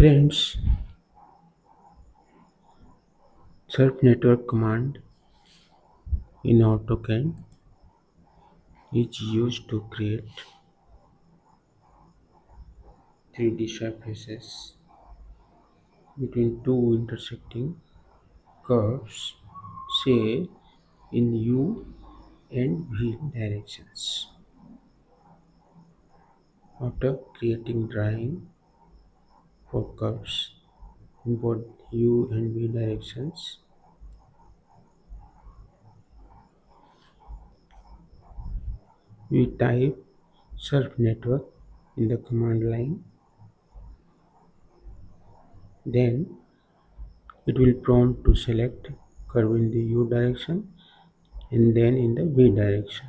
Friends, SURFNETWORK command in AutoCAD is used to create 3D surfaces between two intersecting curves, say in U and V directions. After creating drawing for curves in both U and V directions, we type SURFNETWORK in the command line. Then it will prompt to select curve in the U direction and then in the V direction,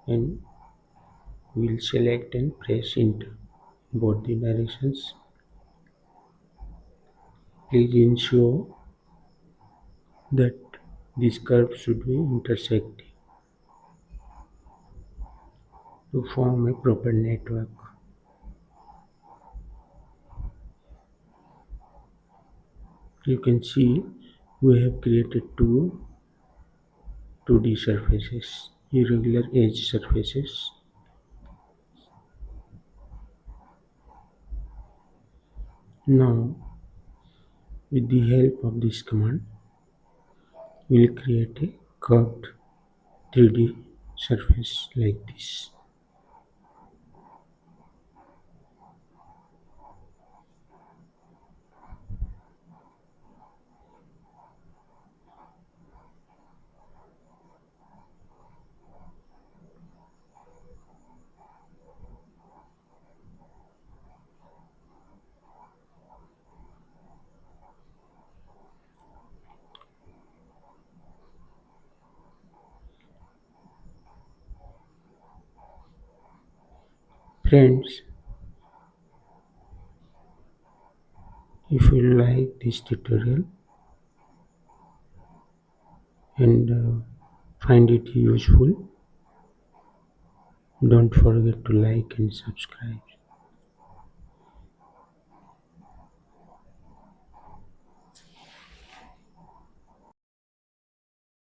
and we'll select and press enter both the directions. Please ensure that this curve should be intersecting to form a proper network. You can see we have created two 2D surfaces, irregular edge surfaces. Now, with the help of this command, we'll create a curved 3D surface like this. Friends, if you like this tutorial and find it useful, don't forget to like and subscribe.